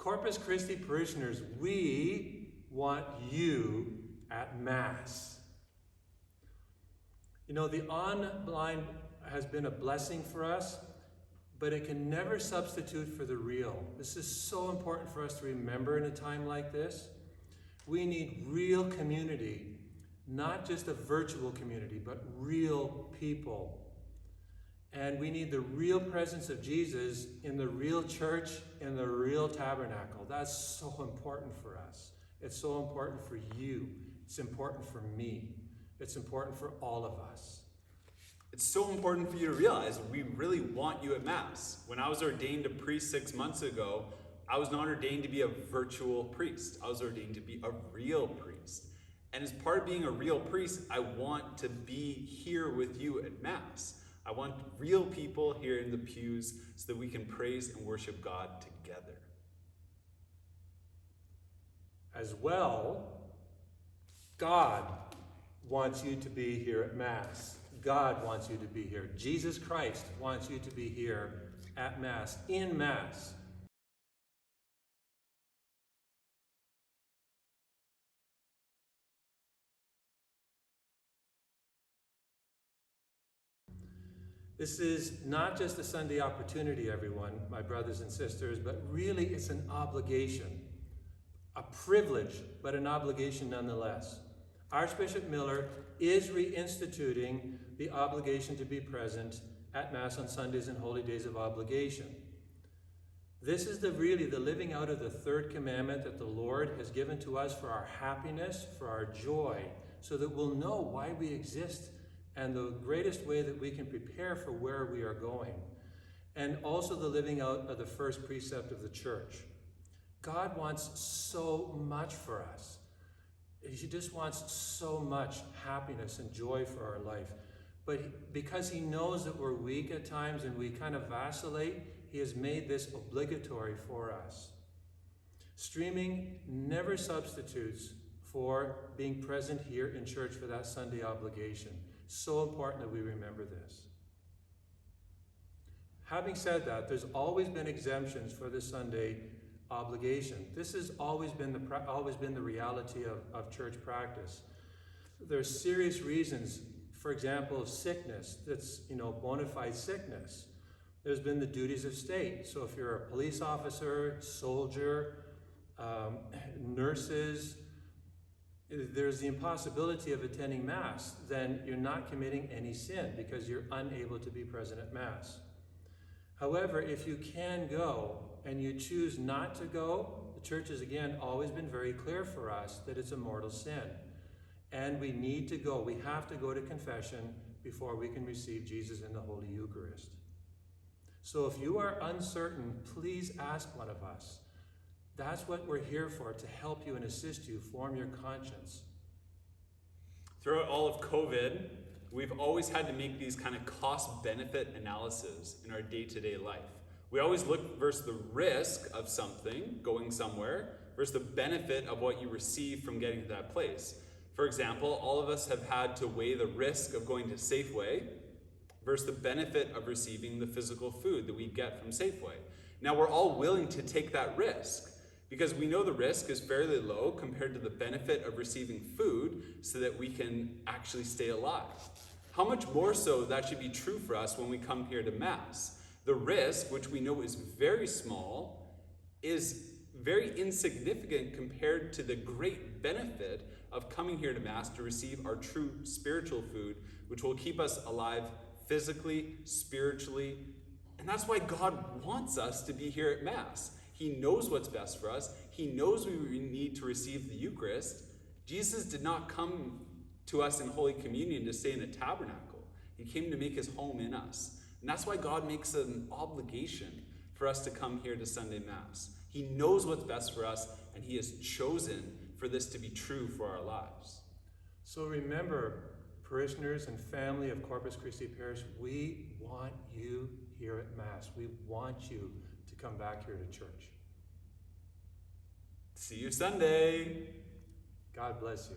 Corpus Christi parishioners, we want you at Mass. You know, the online has been a blessing for us, but it can never substitute for the real. This is so important for us to remember in a time like this. We need real community, not just a virtual community, but real people. And we need the real presence of Jesus in the real church, in the real tabernacle. That's so important for us. It's so important for you. It's important for me. It's important for all of us. It's so important for you to realize we really want you at Mass. When I was ordained a priest 6 months ago, I was not ordained to be a virtual priest. I was ordained to be a real priest. And as part of being a real priest, I want to be here with you at Mass. I want real people here in the pews so that we can praise and worship God together. As well, God wants you to be here at Mass. God wants you to be here. Jesus Christ wants you to be here at Mass, in Mass. This is not just a Sunday opportunity, everyone, my brothers and sisters, but really it's an obligation. A privilege, but an obligation nonetheless. Archbishop Miller is reinstituting the obligation to be present at Mass on Sundays and holy days of obligation. This is really the living out of the third commandment that the Lord has given to us for our happiness, for our joy, so that we'll know why we exist and the greatest way that we can prepare for where we are going. And also the living out of the first precept of the church. God wants so much for us. He just wants so much happiness and joy for our life. But because he knows that we're weak at times and we kind of vacillate, he has made this obligatory for us. Streaming never substitutes for being present here in church for that Sunday obligation. So important that we remember this. Having said that, there's always been exemptions for the Sunday obligation. This has always been the reality of church practice. There's serious reasons, for example, sickness, that's, bona fide sickness. There's been the duties of state. So if you're a police officer, soldier, nurses, there's the impossibility of attending Mass, then you're not committing any sin because you're unable to be present at Mass. However, if you can go and you choose not to go, the church has again always been very clear for us that it's a mortal sin. And we need to go. We have to go to confession before we can receive Jesus in the Holy Eucharist. So if you are uncertain, please ask one of us. That's what we're here for, to help you and assist you form your conscience. Throughout all of COVID, we've always had to make these kind of cost-benefit analyses in our day-to-day life. We always look versus the risk of something, going somewhere, versus the benefit of what you receive from getting to that place. For example, all of us have had to weigh the risk of going to Safeway versus the benefit of receiving the physical food that we get from Safeway. Now, we're all willing to take that risk because we know the risk is fairly low compared to the benefit of receiving food so that we can actually stay alive. How much more so that should be true for us when we come here to Mass. The risk, which we know is very small, is very insignificant compared to the great benefit of coming here to Mass to receive our true spiritual food, which will keep us alive physically, spiritually. And that's why God wants us to be here at Mass. He knows what's best for us. He knows we need to receive the Eucharist. Jesus did not come to us in Holy Communion to stay in a tabernacle. He came to make his home in us. And that's why God makes it an obligation for us to come here to Sunday Mass. He knows what's best for us, and he has chosen for this to be true for our lives. So remember, parishioners and family of Corpus Christi Parish, we want you here at Mass. We want you to come back here to church. See you Sunday. God bless you.